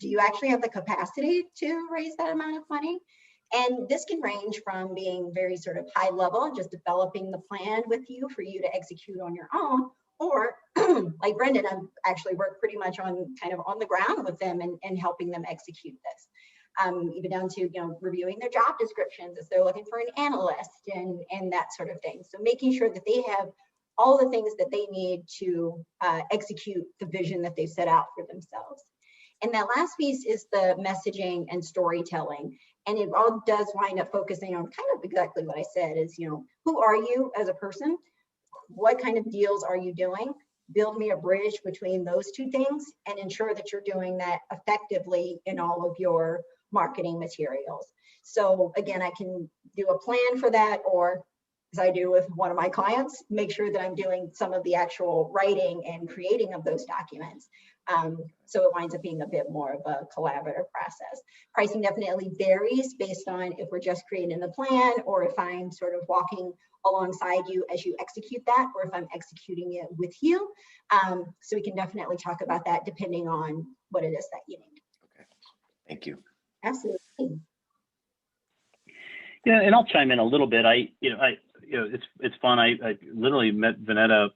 Do you actually have the capacity to raise that amount of money? And this can range from being very sort of high level, just developing the plan with you for you to execute on your own, or like Brendan, I've actually worked pretty much on kind of on the ground with them and helping them execute this. Even down to reviewing their job descriptions if they're looking for an analyst and that sort of thing. So making sure that they have all the things that they need to execute the vision that they've set out for themselves. And that last piece is the messaging and storytelling. And it all does wind up focusing on kind of exactly what I said is, who are you as a person? What kind of deals are you doing? Build me a bridge between those 2 things and ensure that you're doing that effectively in all of your marketing materials. So again, I can do a plan for that, or as I do with one of my clients, make sure that I'm doing some of the actual writing and creating of those documents. So it winds up being a bit more of a collaborative process. Pricing definitely varies based on if we're just creating the plan or if I'm sort of walking alongside you as you execute that, or if I'm executing it with you. So we can definitely talk about that depending on what it is that you need. Okay, thank you. Absolutely. Yeah, and I'll chime in a little bit. It's fun. I literally met Vonetta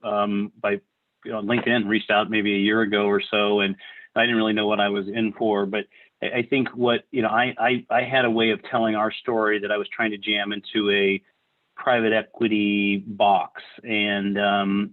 by LinkedIn, reached out maybe a year ago or so, and I didn't really know what I was in for. But I think what I had a way of telling our story that I was trying to jam into a private equity box, and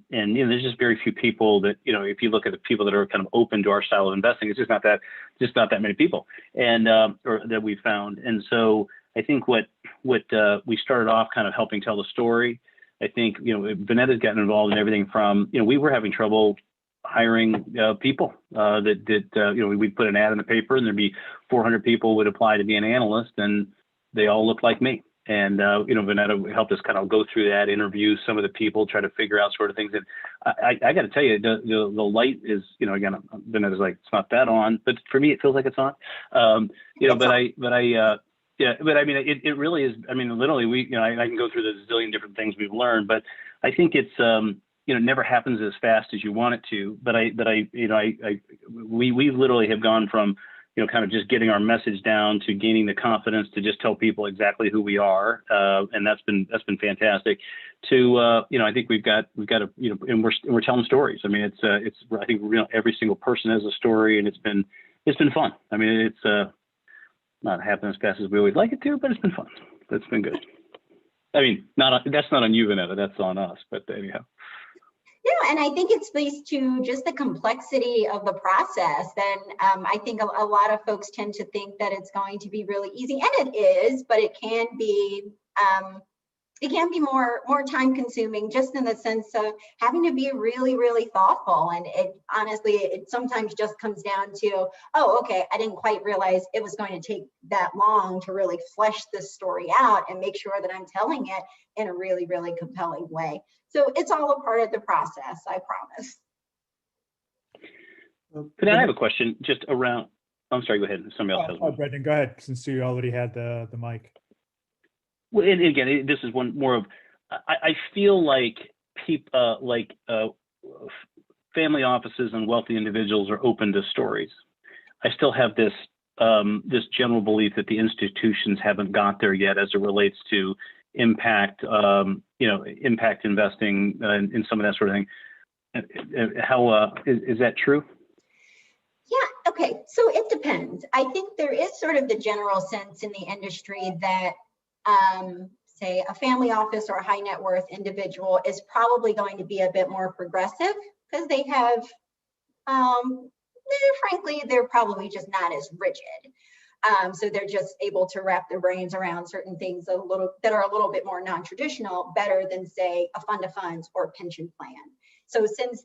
there's just very few people that, if you look at the people that are kind of open to our style of investing, it's just not that many people, and or that we found. And so I think what we started off kind of helping tell the story. I think Vonetta's gotten involved in everything from we were having trouble hiring people we'd put an ad in the paper and there'd be 400 people would apply to be an analyst, and they all looked like me. And Vonetta helped us kind of go through that, interview some of the people, try to figure out sort of things. And I got to tell you, the light is, again, Vonetta's like, it's not that on, but for me, it feels like it's on. But I mean, it really is. I mean, literally, I can go through the zillion different things we've learned, but I think it's never happens as fast as you want it to. But we literally have gone from kind of just getting our message down to gaining the confidence to just tell people exactly who we are, and that's been fantastic. To I think we've got a and we're telling stories. I mean, it's I think every single person has a story, and it's been fun. I mean, it's not happening as fast as we always like it to, but it's been fun. That's been good. I mean, that's not on you, Vonetta. That's on us. But anyhow. Yeah, and I think it speaks to just the complexity of the process. And I think a lot of folks tend to think that it's going to be really easy, and it is, but it can be more time consuming, just in the sense of having to be really, really thoughtful. And it sometimes just comes down to, oh, okay, I didn't quite realize it was going to take that long to really flesh this story out and make sure that I'm telling it in a really, really compelling way. So it's all a part of the process, I promise. But I have a question just around, I'm sorry, go ahead. Somebody else has one. Brendan, go ahead, since you already had the mic. Well, and again, this is one more of, I feel like family offices and wealthy individuals are open to stories. I still have this general belief that the institutions haven't got there yet as it relates to impact, impact investing in some of that sort of thing. How is that true? Yeah, okay, so it depends. I think there is sort of the general sense in the industry that say a family office or a high net worth individual is probably going to be a bit more progressive because they have, frankly, they're probably just not as rigid. So they're just able to wrap their brains around certain things that are a little bit more non-traditional, better than say a fund of funds or pension plan. So since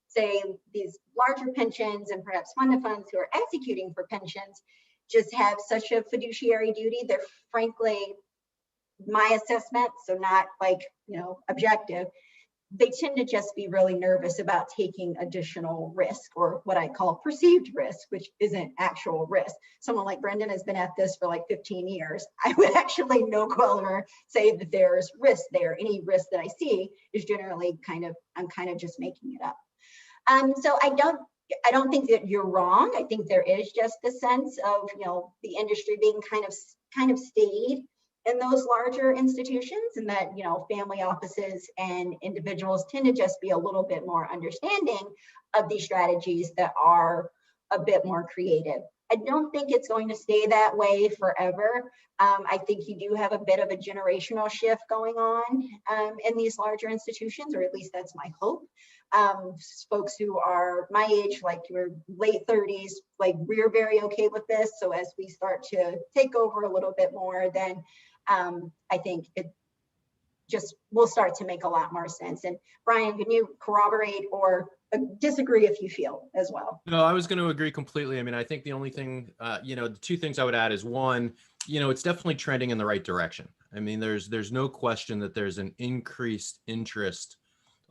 say these larger pensions and perhaps fund of funds who are executing for pensions just have such a fiduciary duty, they're frankly, my assessment, so not like, objective, they tend to just be really nervous about taking additional risk, or what I call perceived risk, which isn't actual risk. Someone like Brendan has been at this for like 15 years. I would actually no color say that there's risk there. Any risk that I see is generally I'm kind of just making it up. So I don't think that you're wrong. I think there is just the sense of, the industry being kind of staid in those larger institutions, and that, family offices and individuals tend to just be a little bit more understanding of these strategies that are a bit more creative. I don't think it's going to stay that way forever. I think you do have a bit of a generational shift going on in these larger institutions, or at least that's my hope. Folks who are my age, like your late 30s, like we're very okay with this. So as we start to take over a little bit more, then I think it just will start to make a lot more sense. And Brian, can you corroborate or disagree if you feel as well? No, I was going to agree completely. I mean, I think the only thing, the two things I would add is one, it's definitely trending in the right direction. I mean, there's no question that there's an increased interest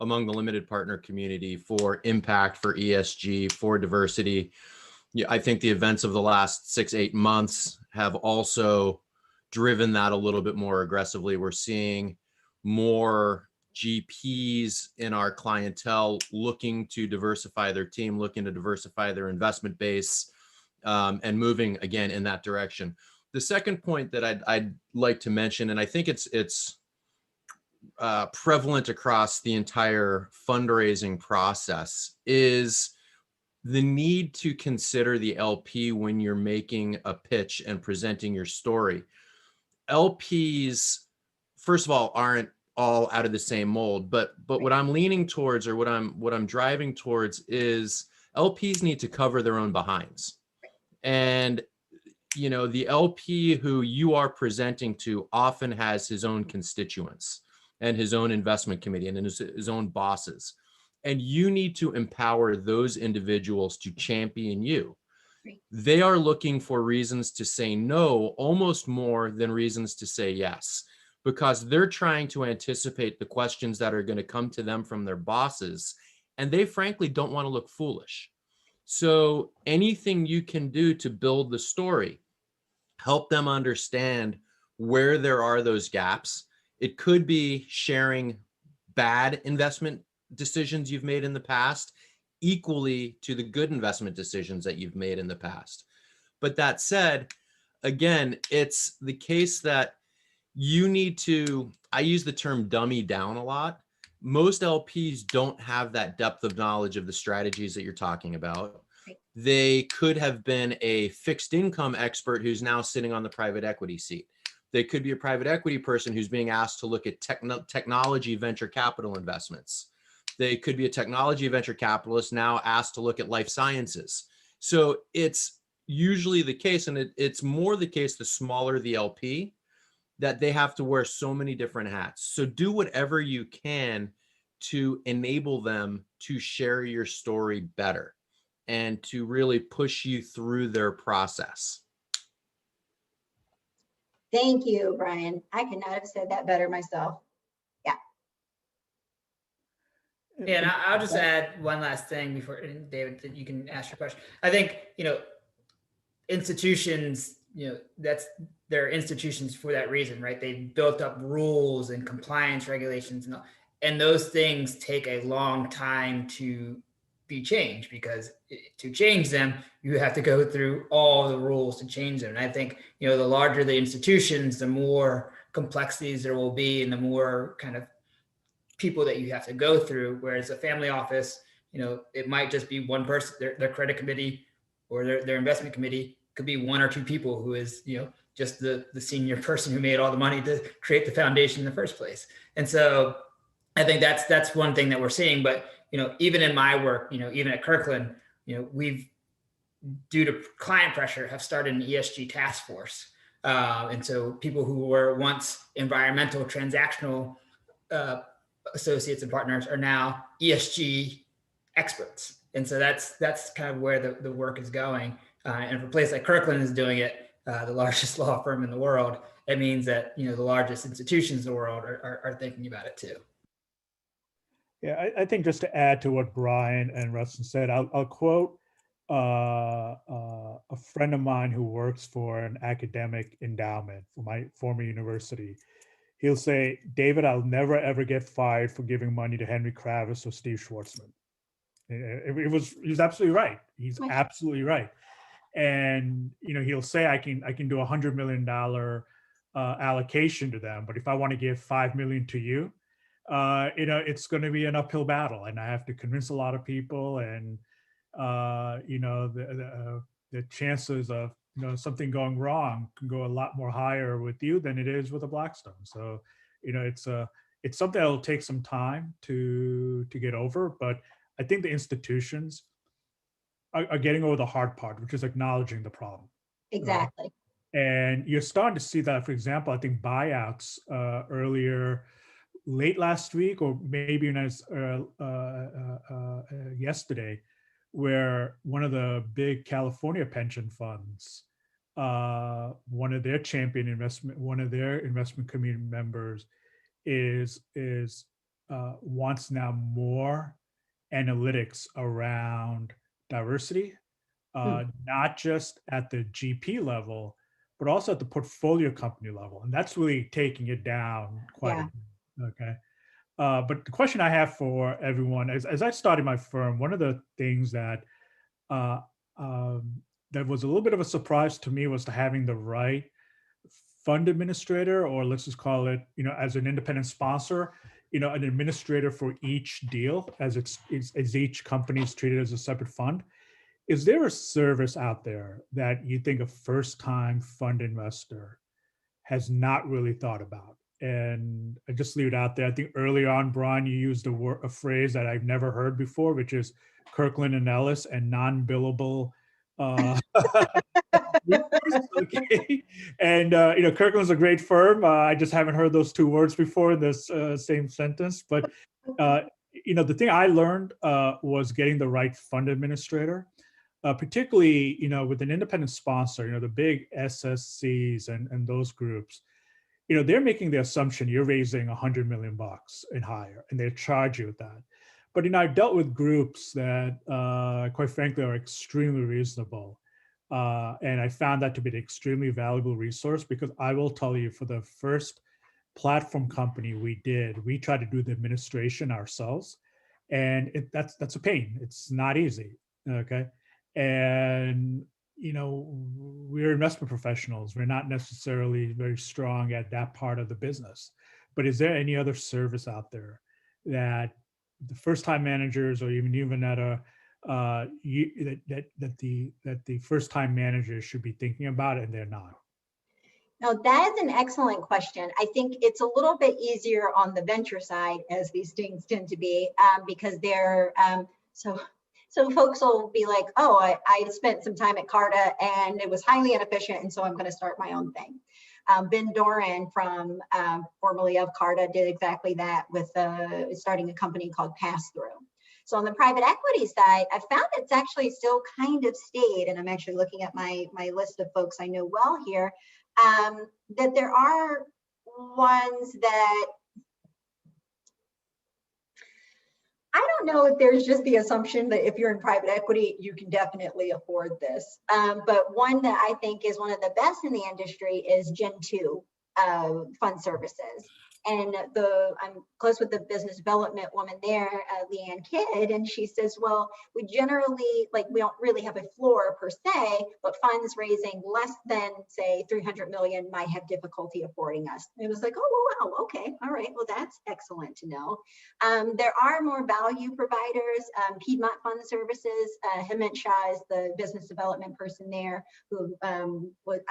among the limited partner community for impact, for ESG, for diversity. I think the events of the last 6-8 months have also driven that a little bit more aggressively. We're seeing more GPs in our clientele looking to diversify their team, looking to diversify their investment base, and moving again in that direction. The second point that I'd like to mention, and I think it's prevalent across the entire fundraising process, is the need to consider the LP when you're making a pitch and presenting your story. LPs first of all, aren't all out of the same mold, but what I'm leaning towards, or what I'm driving towards, is LPs need to cover their own behinds. And you know, the LP who you are presenting to often has his own constituents and his own investment committee and his own bosses. And you need to empower those individuals to champion you. They are looking for reasons to say no almost more than reasons to say yes, because they're trying to anticipate the questions that are going to come to them from their bosses. And they frankly don't want to look foolish. So anything you can do to build the story, help them understand where there are those gaps. It could be sharing bad investment decisions you've made in the past equally to the good investment decisions that you've made in the past. But that said, again, it's the case that you need to, I use the term dummy down a lot. Most LPs don't have that depth of knowledge of the strategies that you're talking about. They could have been a fixed income expert who's now sitting on the private equity seat. They could be a private equity person who's being asked to look at technology venture capital investments. They could be a technology venture capitalist now asked to look at life sciences. So it's usually the case, and it's more the case the smaller the LP, that they have to wear so many different hats. So do whatever you can to enable them to share your story better and to really push you through their process. Thank you, Brian. I could not have said that better myself. Yeah. Yeah, and I'll just add one last thing before, David, that you can ask your question. I think, you know, institutions, you know, they're institutions for that reason, right? They built up rules and compliance regulations, and those things take a long time to be changed, because to change them, you have to go through all the rules to change them. And I think, you know, the larger the institutions, the more complexities there will be, and the more kind of people that you have to go through. Whereas a family office, you know, it might just be one person, their credit committee or their investment committee could be one or two people who is, you know, just the senior person who made all the money to create the foundation in the first place. And so I think that's one thing that we're seeing. But, you know, even in my work, you know, even at Kirkland, you know, we've, due to client pressure, have started an ESG task force. And so people who were once environmental transactional associates and partners are now ESG experts. And so that's kind of where the work is going. And if a place like Kirkland is doing it, the largest law firm in the world, it means that, you know, the largest institutions in the world are thinking about it too. Yeah, I think just to add to what Brian and Rustin said, I'll quote a friend of mine who works for an academic endowment for my former university. He'll say, "David, I'll never ever get fired for giving money to Henry Kravis or Steve Schwartzman." He's absolutely right. He's absolutely right. And, you know, he'll say, I can do $100 million allocation to them, but if I want to give $5 million to you, you know, it's going to be an uphill battle, and I have to convince a lot of people, and you know, the chances of, you know, something going wrong can go a lot more higher with you than it is with a Blackstone. So, you know, it's something that will take some time to get over, but I think the institutions are getting over the hard part, which is acknowledging the problem. Exactly. Right? And you're starting to see that, for example, I think buyouts earlier, late last week, or maybe yesterday, where one of the big California pension funds, one of their investment community members wants now more analytics around diversity, not just at the GP level, but also at the portfolio company level. And that's really taking it down quite a bit. Okay. But the question I have for everyone is, as I started my firm, one of the things that that was a little bit of a surprise to me was having the right fund administrator, or let's just call it, you know, as an independent sponsor, you know, an administrator for each deal, as each company is treated as a separate fund. Is there a service out there that you think a first-time fund investor has not really thought about? and I just leave it out there. I think early on, Brian, you used a phrase that I've never heard before, which is Kirkland and Ellis and non-billable. Okay, and Kirkland's a great firm. I just haven't heard those two words before in this same sentence. But the thing I learned was getting the right fund administrator. Particularly, with an independent sponsor, the big SSCs and those groups, they're making the assumption you're raising $100 million and higher, and they charge you with that. But, I've dealt with groups that, quite frankly, are extremely reasonable. And I found that to be an extremely valuable resource, because I will tell you, for the first platform company we tried to do the administration ourselves. And that's a pain. It's not easy. Okay. And, we're investment professionals. We're not necessarily very strong at that part of the business. But is there any other service out there that the first-time managers, or even at a that the first-time managers should be thinking about, and they're not? Now, that is an excellent question. I think it's a little bit easier on the venture side, as these things tend to be, because they're so folks will be like, oh, I spent some time at Carta and it was highly inefficient, and so I'm going to start my own thing. Ben Doran, from formerly of Carta, did exactly that with starting a company called Pass-Through. So on the private equity side, I found it's actually still kind of stayed, and I'm actually looking at my list of folks I know well here, that there are ones that I don't know if there's just the assumption that if you're in private equity, you can definitely afford this. But one that I think is one of the best in the industry is Gen 2 Fund Services. And I'm close with the business development woman there, Leanne Kidd, and she says, well, we generally, we don't really have a floor per se, but funds raising less than, say, 300 million might have difficulty affording us. And it was like, oh, wow, okay, all right, well, that's excellent to know. There are more value providers. Piedmont Fund Services, Hemant Shah is the business development person there, who I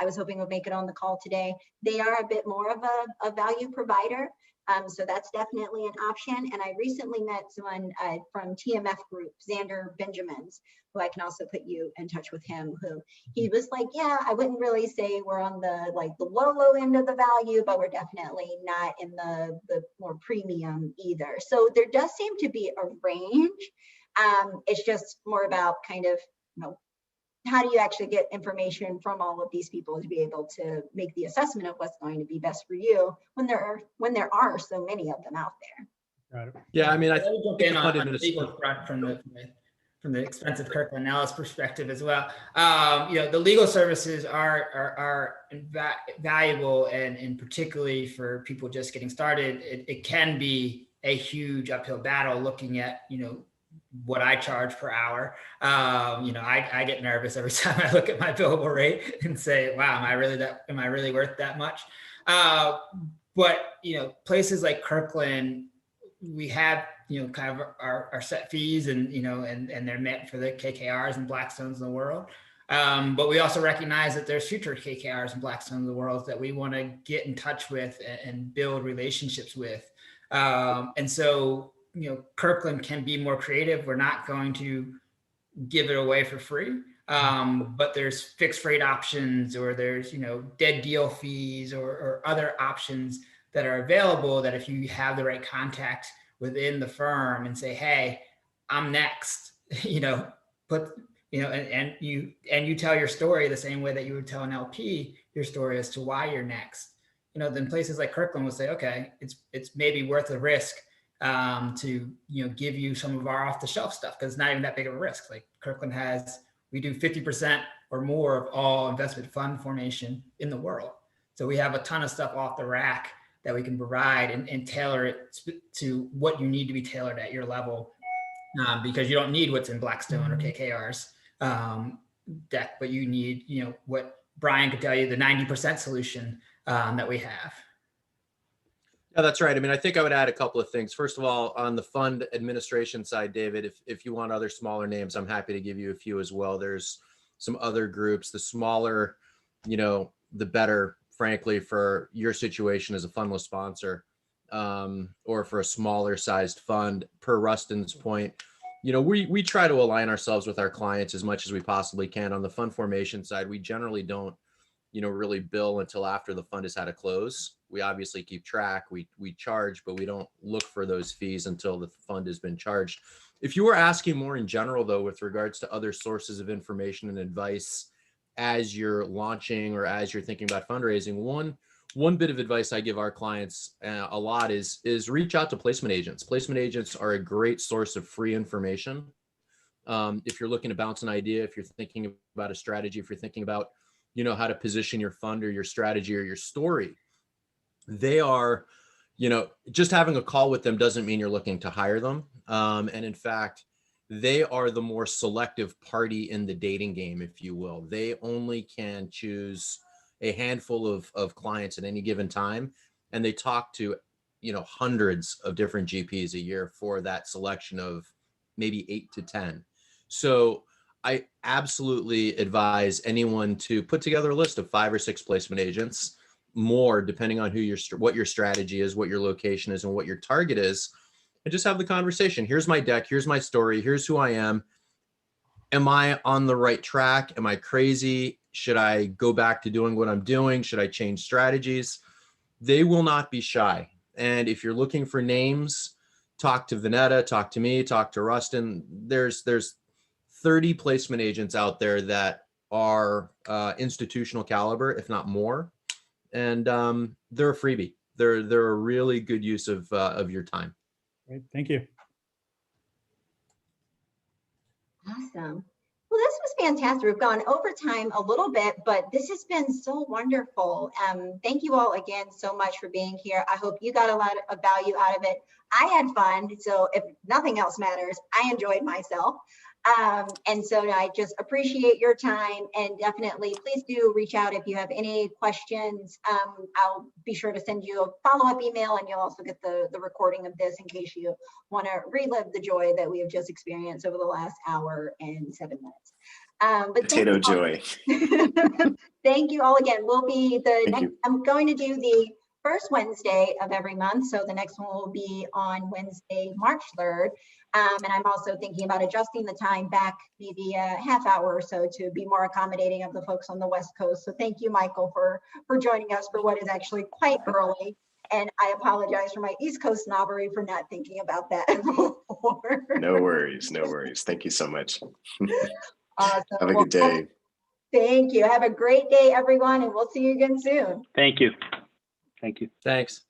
was hoping would make it on the call today. They are a bit more of a value provider. So that's definitely an option. And I recently met someone from TMF Group, Xander Benjamins, who I can also put you in touch with him, who he was like, yeah, I wouldn't really say we're on the low end of the value, but we're definitely not in the more premium either. So there does seem to be a range. It's just more about kind of, how do you actually get information from all of these people to be able to make the assessment of what's going to be best for you when there are so many of them out there? Got it. Yeah, I mean, I I'll jump think in the on fund the legal front from the expensive Kirkland Ellis perspective as well. The legal services are valuable, and particularly for people just getting started, it can be a huge uphill battle looking at, what I charge per hour. I get nervous every time I look at my billable rate and say, wow, am I really worth that much? But places like Kirkland, we have, kind of our set fees, and, and they're meant for the KKRs and Blackstones of the world. But we also recognize that there's future KKRs and Blackstones of the world that we want to get in touch with and build relationships with. And so, Kirkland can be more creative. We're not going to give it away for free, but there's fixed rate options, or there's, dead deal fees, or other options that are available, that if you have the right contact within the firm and say, hey, I'm next, and you tell your story the same way that you would tell an LP your story as to why you're next, then places like Kirkland will say, okay, it's maybe worth the risk to give you some of our off-the-shelf stuff, because it's not even that big of a risk. Like Kirkland we do 50% or more of all investment fund formation in the world. So we have a ton of stuff off the rack that we can provide and tailor it to what you need to be tailored at your level, because you don't need what's in Blackstone or KKR's deck, but you need, what Brian could tell you, the 90% solution that we have. Yeah, that's right. I mean, I think I would add a couple of things. First of all, on the fund administration side, David, if you want other smaller names, I'm happy to give you a few as well. There's some other groups. The smaller, the better frankly, for your situation as a fundless sponsor, or for a smaller sized fund. Per Rustin's point, we try to align ourselves with our clients as much as we possibly can. On the fund formation side, we generally don't, really bill until after the fund has had a close. We obviously keep track, we charge, but we don't look for those fees until the fund has been charged. If you were asking more in general, though, with regards to other sources of information and advice as you're launching or as you're thinking about fundraising, one bit of advice I give our clients a lot is reach out to placement agents. Placement agents are a great source of free information. If you're looking to bounce an idea, if you're thinking about a strategy, if you're thinking about, how to position your fund or your strategy or your story, they are, just having a call with them doesn't mean you're looking to hire them. And in fact, they are the more selective party in the dating game, if you will. They only can choose a handful of clients at any given time, and they talk to, hundreds of different GPs a year for that selection of maybe 8 to 10. So I absolutely advise anyone to put together a list of 5 or 6 placement agents, more depending on what your strategy is, what your location is, and what your target is, and just have the conversation. Here's my deck. Here's my story. Here's who I am. Am I on the right track? Am I crazy? Should I go back to doing what I'm doing? Should I change strategies? They will not be shy. And if you're looking for names, talk to Vonetta, talk to me, talk to Rustin. There's 30 placement agents out there that are institutional caliber, if not more. And they're a freebie. They're a really good use of your time. Great, thank you. Awesome. Well, this was fantastic. We've gone over time a little bit, but this has been so wonderful. Thank you all again so much for being here. I hope you got a lot of value out of it. I had fun, so if nothing else matters, I enjoyed myself. And so I just appreciate your time, and definitely please do reach out if you have any questions. I'll be sure to send you a follow-up email, and you'll also get the recording of this in case you want to relive the joy that we have just experienced over the last hour and 7 minutes. But Potato joy. Thank you all again. We'll be I'm going to do the first Wednesday of every month. So the next one will be on Wednesday, March 3rd. And I'm also thinking about adjusting the time back maybe a half hour or so to be more accommodating of the folks on the West Coast. So thank you, Michael, for joining us for what is actually quite early. And I apologize for my East Coast snobbery for not thinking about that before. No worries, no worries. Thank you so much. Awesome. Have a good day. Thank you. Have a great day, everyone, and we'll see you again soon. Thank you. Thank you. Thanks.